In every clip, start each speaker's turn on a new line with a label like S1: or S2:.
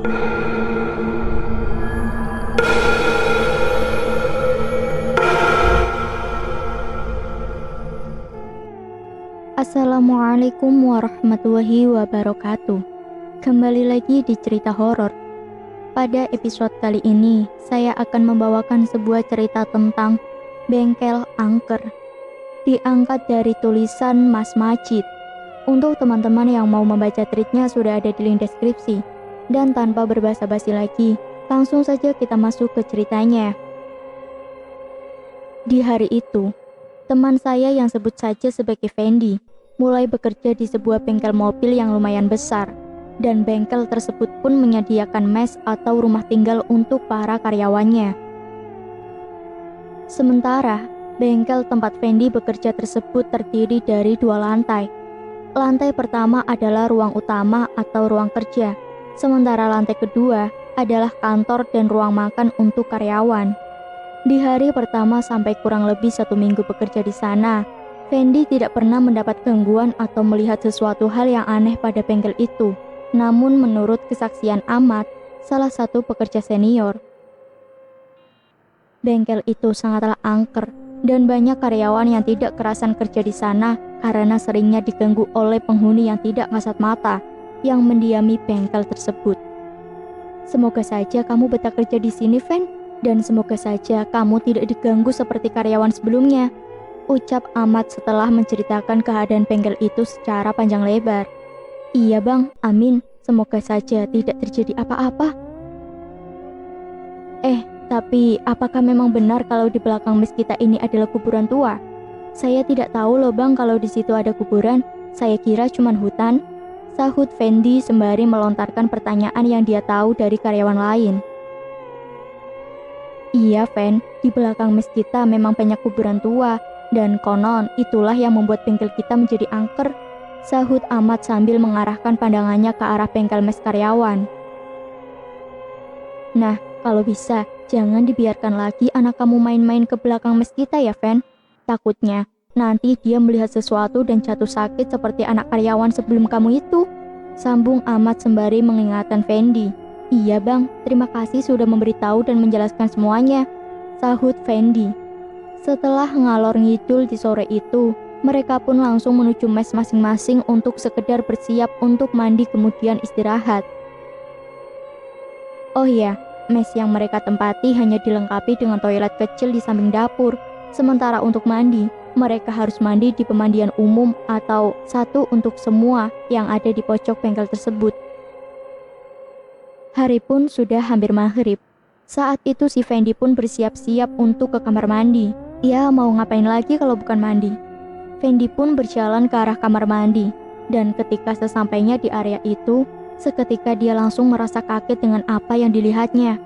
S1: Assalamualaikum warahmatullahi wabarakatuh. Kembali lagi di cerita horor. Pada episode kali ini, saya akan membawakan sebuah cerita tentang bengkel angker. Diangkat dari tulisan Mas Majid. Untuk teman-teman yang mau membaca tweetnya sudah ada di link deskripsi. Dan tanpa berbasa-basi lagi, langsung saja kita masuk ke ceritanya. Di hari itu, teman saya yang sebut saja sebagai Fendi mulai bekerja di sebuah bengkel mobil yang lumayan besar, dan bengkel tersebut pun menyediakan mes atau rumah tinggal untuk para karyawannya. Sementara, bengkel tempat Fendi bekerja tersebut terdiri dari 2 lantai. Lantai pertama adalah ruang utama atau ruang kerja, sementara lantai kedua adalah kantor dan ruang makan untuk karyawan. Di hari pertama sampai kurang lebih 1 minggu bekerja di sana, Fendi tidak pernah mendapat gangguan atau melihat sesuatu hal yang aneh pada bengkel itu. Namun menurut kesaksian Ahmad, salah satu pekerja senior, bengkel itu sangatlah angker dan banyak karyawan yang tidak kerasan kerja di sana karena seringnya diganggu oleh penghuni yang tidak kasat mata yang mendiami bengkel tersebut. Semoga saja kamu betah kerja di sini, Fen. Dan semoga saja kamu tidak diganggu seperti karyawan sebelumnya, ucap Ahmad setelah menceritakan keadaan bengkel itu secara panjang lebar. Iya bang, amin. Semoga saja tidak terjadi apa-apa. Tapi apakah memang benar kalau di belakang mes kita ini adalah kuburan tua? Saya tidak tahu loh bang kalau di situ ada kuburan. Saya kira cuma hutan, sahut Fendi sembari melontarkan pertanyaan yang dia tahu dari karyawan lain. Iya, Fen, di belakang mes kita memang banyak kuburan tua, dan konon itulah yang membuat bengkel kita menjadi angker, sahut Ahmad sambil mengarahkan pandangannya ke arah bengkel mes karyawan. Nah, kalau bisa, jangan dibiarkan lagi anak kamu main-main ke belakang mes kita ya, Fen. Takutnya, nanti dia melihat sesuatu dan jatuh sakit seperti anak karyawan sebelum kamu itu, sambung Ahmad sembari mengingatkan Fendi. Iya bang, terima kasih sudah memberitahu dan menjelaskan semuanya, sahut Fendi. Setelah ngalor ngidul di sore itu, mereka pun langsung menuju mes masing-masing untuk sekedar bersiap untuk mandi kemudian istirahat. Oh iya, mes yang mereka tempati hanya dilengkapi dengan toilet kecil di samping dapur. Sementara untuk mandi, mereka harus mandi di pemandian umum atau satu untuk semua yang ada di pojok bengkel tersebut. Hari pun sudah hampir maghrib. Saat itu si Fendi pun bersiap-siap untuk ke kamar mandi. Ya, mau ngapain lagi kalau bukan mandi? Fendi pun berjalan ke arah kamar mandi. Dan ketika sesampainya di area itu, seketika dia langsung merasa kaget dengan apa yang dilihatnya.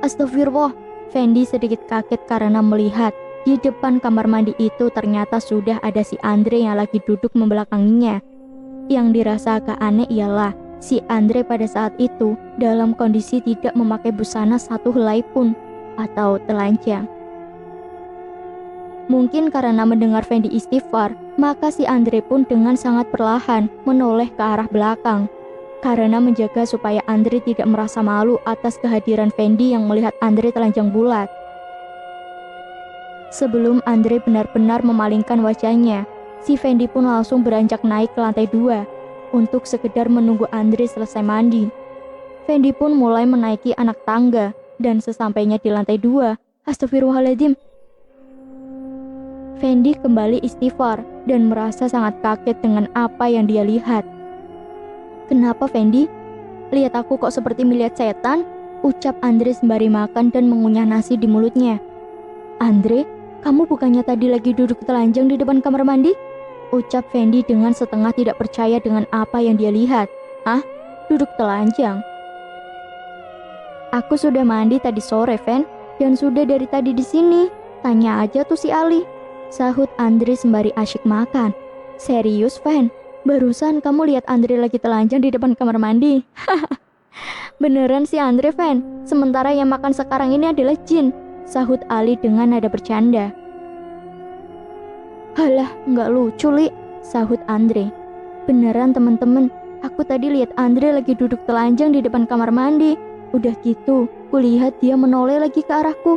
S1: Astagfirullah, Fendi sedikit kaget karena melihat di depan kamar mandi itu ternyata sudah ada si Andre yang lagi duduk membelakanginya. Yang dirasa agak aneh ialah si Andre pada saat itu dalam kondisi tidak memakai busana satu helai pun atau telanjang. Mungkin karena mendengar Fendi istighfar, maka si Andre pun dengan sangat perlahan menoleh ke arah belakang karena menjaga supaya Andre tidak merasa malu atas kehadiran Fendi yang melihat Andre telanjang bulat. Sebelum Andre benar-benar memalingkan wajahnya, si Fendi pun langsung beranjak naik ke lantai 2 untuk sekedar menunggu Andre selesai mandi. Fendi pun mulai menaiki anak tangga dan sesampainya di lantai 2, astagfirullahaladzim. Fendi kembali istighfar dan merasa sangat kaget dengan apa yang dia lihat. Kenapa Fendi? Lihat aku kok seperti melihat setan? Ucap Andre sembari makan dan mengunyah nasi di mulutnya. Andre, kamu bukannya tadi lagi duduk telanjang di depan kamar mandi? Ucap Fendi dengan setengah tidak percaya dengan apa yang dia lihat. Ah, duduk telanjang? Aku sudah mandi tadi sore, Fen, dan sudah dari tadi di sini. Tanya aja tuh si Ali, sahut Andre sembari asyik makan. Serius, Fen? Barusan kamu lihat Andre lagi telanjang di depan kamar mandi? Beneran si Andre, Fen. Sementara yang makan sekarang ini adalah jin, sahut Ali dengan nada bercanda. Halah, nggak lucu, Li, sahut Andre. Beneran teman-teman, Aku tadi lihat Andre lagi duduk telanjang di depan kamar mandi. Udah gitu, kulihat dia menoleh lagi ke arahku.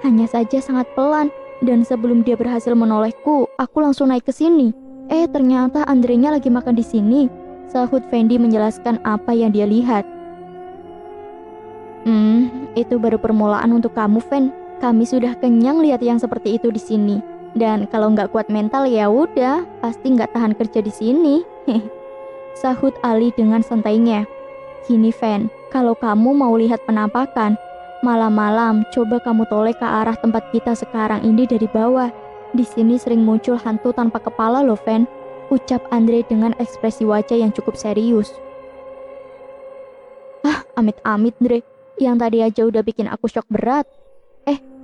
S1: Hanya saja sangat pelan, dan sebelum dia berhasil menolehku, aku langsung naik ke sini. Ternyata Andrenya lagi makan di sini. Sahut Fendi menjelaskan apa yang dia lihat. Itu baru permulaan untuk kamu, Fen. Kami sudah kenyang lihat yang seperti itu di sini. Dan kalau nggak kuat mental ya udah, pasti nggak tahan kerja di sini. Sahut Ali dengan santainya. Gini, Fen, kalau kamu mau lihat penampakan, malam-malam coba kamu toleh ke arah tempat kita sekarang ini dari bawah. Di sini sering muncul hantu tanpa kepala loh, Fen. Ucap Andre dengan ekspresi wajah yang cukup serius. Amit-amit, Dre. Yang tadi aja udah bikin aku shock berat.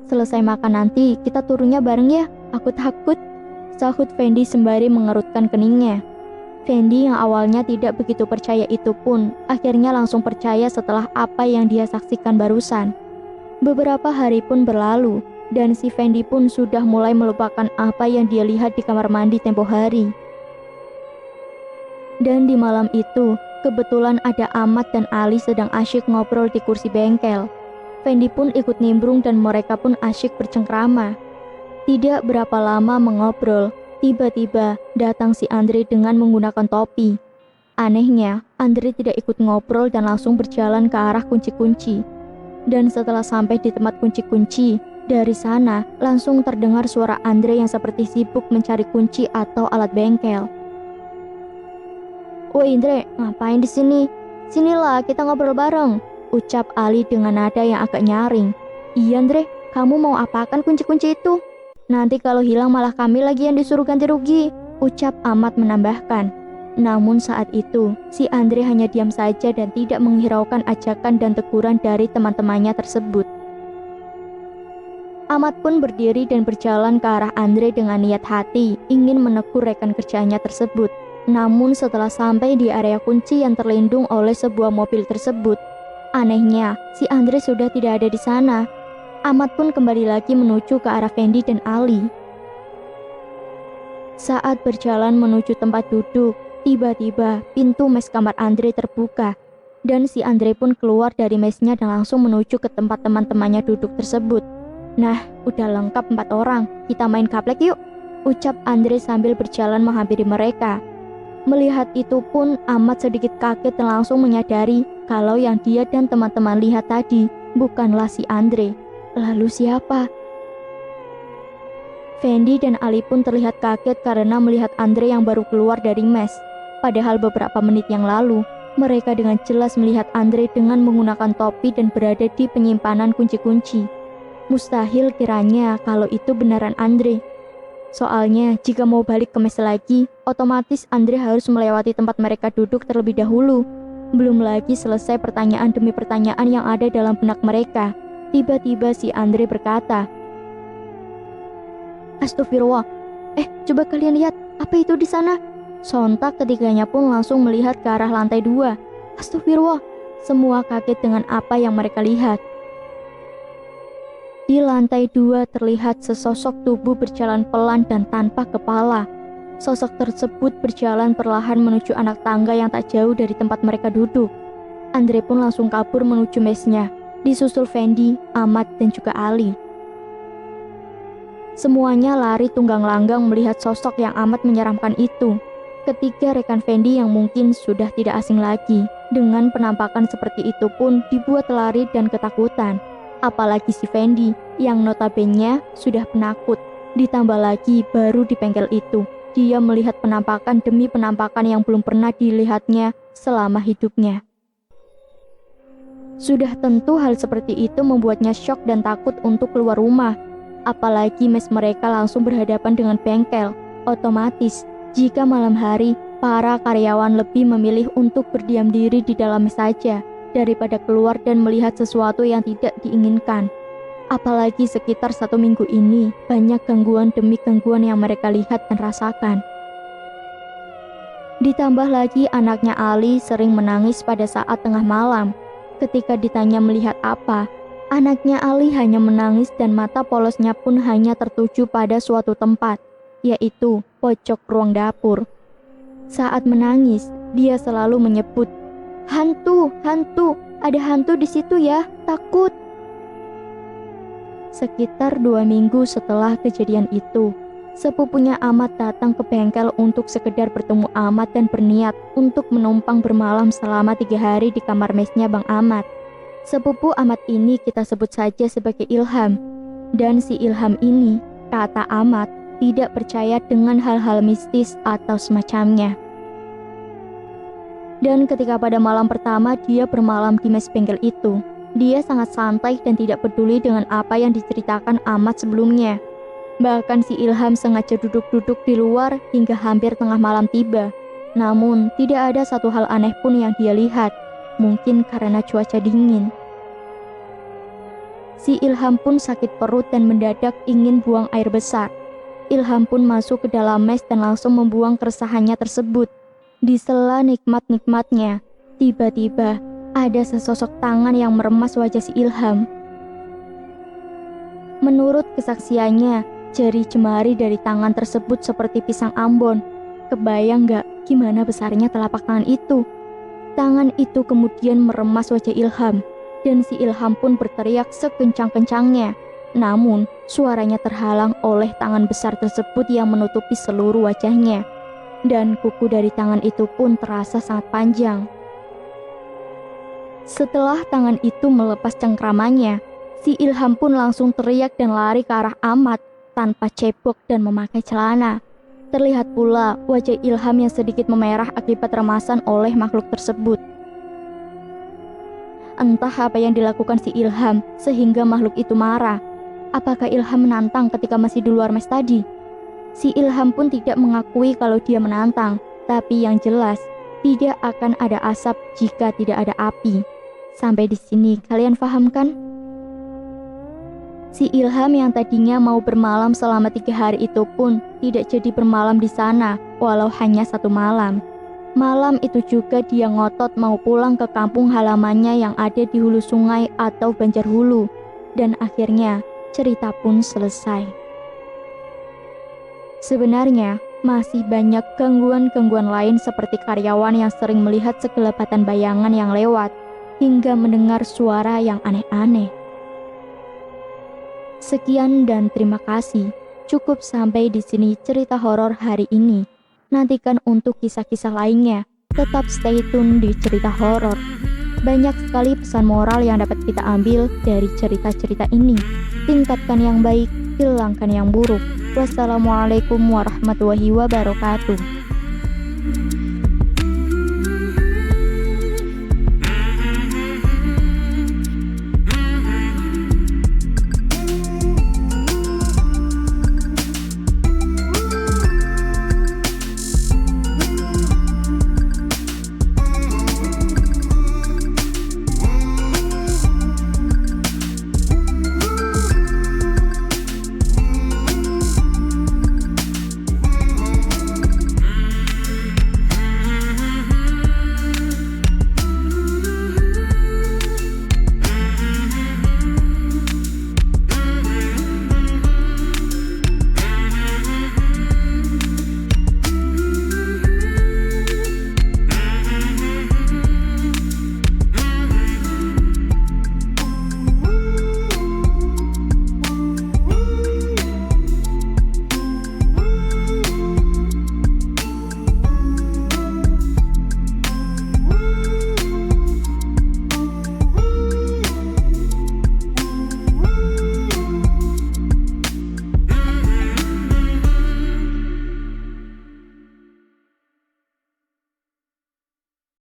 S1: Selesai makan nanti, kita turunnya bareng ya. Aku takut. Sahut Fendi sembari mengerutkan keningnya. Fendi yang awalnya tidak begitu percaya itu pun, akhirnya langsung percaya setelah apa yang dia saksikan barusan. Beberapa hari pun berlalu, dan si Fendi pun sudah mulai melupakan apa yang dia lihat di kamar mandi tempo hari. Dan di malam itu, kebetulan ada Ahmad dan Ali sedang asyik ngobrol di kursi bengkel. Fendi pun ikut nimbrung dan mereka pun asyik bercengkrama. Tidak berapa lama mengobrol, tiba-tiba datang si Andre dengan menggunakan topi. Anehnya, Andre tidak ikut ngobrol dan langsung berjalan ke arah kunci-kunci. Dan setelah sampai di tempat kunci-kunci, dari sana langsung terdengar suara Andre yang seperti sibuk mencari kunci atau alat bengkel. "Woi Andre, ngapain di sini? Sinilah kita ngobrol bareng," ucap Ali dengan nada yang agak nyaring. "Iya Andre, kamu mau apakan kunci-kunci itu? Nanti kalau hilang malah kami lagi yang disuruh ganti rugi," ucap Ahmad menambahkan. Namun saat itu, si Andre hanya diam saja dan tidak menghiraukan ajakan dan teguran dari teman-temannya tersebut. Ahmad pun berdiri dan berjalan ke arah Andre dengan niat hati ingin menegur rekan kerjanya tersebut. Namun setelah sampai di area kunci yang terlindung oleh sebuah mobil tersebut, anehnya si Andre sudah tidak ada di sana. Ahmad pun kembali lagi menuju ke arah Fendi dan Ali. Saat berjalan menuju tempat duduk, tiba-tiba pintu mes kamar Andre terbuka dan si Andre pun keluar dari mesnya dan langsung menuju ke tempat teman-temannya duduk tersebut. "Nah, udah lengkap 4 orang, kita main kaplek yuk," ucap Andre sambil berjalan menghampiri mereka. Melihat itu pun Ahmad sedikit kaget dan langsung menyadari kalau yang dia dan teman-teman lihat tadi bukanlah si Andre. Lalu siapa? Fendi dan Ali pun terlihat kaget karena melihat Andre yang baru keluar dari mes. Padahal beberapa menit yang lalu, mereka dengan jelas melihat Andre dengan menggunakan topi dan berada di penyimpanan kunci-kunci. Mustahil kiranya kalau itu beneran Andre. Soalnya jika mau balik ke mes lagi, otomatis Andre harus melewati tempat mereka duduk terlebih dahulu. Belum lagi selesai pertanyaan demi pertanyaan yang ada dalam benak mereka. Tiba-tiba si Andre berkata, "Astagfirullah, coba kalian lihat, apa itu di sana?" Sontak ketiganya pun langsung melihat ke arah lantai 2. Astagfirullah, semua kaget dengan apa yang mereka lihat. Di lantai 2 terlihat sesosok tubuh berjalan pelan dan tanpa kepala. Sosok tersebut berjalan perlahan menuju anak tangga yang tak jauh dari tempat mereka duduk. Andre pun langsung kabur menuju mesnya, disusul Fendi, Ahmad, dan juga Ali. Semuanya lari tunggang-langgang melihat sosok yang amat menyeramkan itu. Ketiga rekan Fendi yang mungkin sudah tidak asing lagi, dengan penampakan seperti itu pun dibuat lari dan ketakutan. Apalagi si Fendi yang notabene sudah penakut. Ditambah lagi baru di bengkel itu, dia melihat penampakan demi penampakan yang belum pernah dilihatnya selama hidupnya. Sudah tentu hal seperti itu membuatnya syok dan takut untuk keluar rumah. Apalagi mes mereka langsung berhadapan dengan bengkel. Otomatis, jika malam hari, para karyawan lebih memilih untuk berdiam diri di dalam mes saja daripada keluar dan melihat sesuatu yang tidak diinginkan. Apalagi sekitar 1 minggu ini, banyak gangguan demi gangguan yang mereka lihat dan rasakan. Ditambah lagi anaknya Ali sering menangis pada saat tengah malam. Ketika ditanya melihat apa, anaknya Ali hanya menangis dan mata polosnya pun hanya tertuju pada suatu tempat, yaitu pojok ruang dapur. Saat menangis, dia selalu menyebut, "Hantu, hantu, ada hantu di situ ya, takut." Sekitar 2 minggu setelah kejadian itu, sepupunya Ahmad datang ke bengkel untuk sekedar bertemu Ahmad dan berniat untuk menumpang bermalam selama 3 hari di kamar mesnya Bang Ahmad. Sepupu Ahmad ini kita sebut saja sebagai Ilham. Dan si Ilham ini, kata Ahmad, tidak percaya dengan hal-hal mistis atau semacamnya. Dan ketika pada malam pertama dia bermalam di mes bengkel itu, dia sangat santai dan tidak peduli dengan apa yang diceritakan Ahmad sebelumnya. Bahkan si Ilham sengaja duduk-duduk di luar hingga hampir tengah malam tiba. Namun tidak ada satu hal aneh pun yang dia lihat, mungkin karena cuaca dingin. Si Ilham pun sakit perut dan mendadak ingin buang air besar. Ilham pun masuk ke dalam mes dan langsung membuang keresahannya tersebut. Di sela nikmat-nikmatnya, tiba-tiba ada sesosok tangan yang meremas wajah si Ilham. Menurut kesaksiannya, jari jemari dari tangan tersebut seperti pisang Ambon. Kebayang gak gimana besarnya telapak tangan itu? Tangan itu kemudian meremas wajah Ilham, dan si Ilham pun berteriak sekencang-kencangnya. Namun, suaranya terhalang oleh tangan besar tersebut yang menutupi seluruh wajahnya. Dan kuku dari tangan itu pun terasa sangat panjang. Setelah tangan itu melepas cengkramannya, si Ilham pun langsung teriak dan lari ke arah Ahmad tanpa cebok dan memakai celana. Terlihat pula wajah Ilham yang sedikit memerah akibat remasan oleh makhluk tersebut. Entah apa yang dilakukan si Ilham sehingga makhluk itu marah. Apakah Ilham menantang ketika masih di luar mes tadi? Si Ilham pun tidak mengakui kalau dia menantang, tapi yang jelas tidak akan ada asap jika tidak ada api. Sampai di sini kalian paham kan? Si Ilham yang tadinya mau bermalam selama 3 hari itu pun tidak jadi bermalam di sana, walau hanya 1 malam. Malam itu juga dia ngotot mau pulang ke kampung halamannya yang ada di hulu sungai atau Banjarhulu. Dan akhirnya cerita pun selesai. Sebenarnya masih banyak gangguan-gangguan lain seperti karyawan yang sering melihat segelapatan bayangan yang lewat hingga mendengar suara yang aneh-aneh. Sekian dan terima kasih. Cukup sampai di sini cerita horor hari ini. Nantikan untuk kisah-kisah lainnya. Tetap stay tune di cerita horor. Banyak sekali pesan moral yang dapat kita ambil dari cerita-cerita ini. Tingkatkan yang baik, hilangkan yang buruk. Wassalamualaikum warahmatullahi wabarakatuh.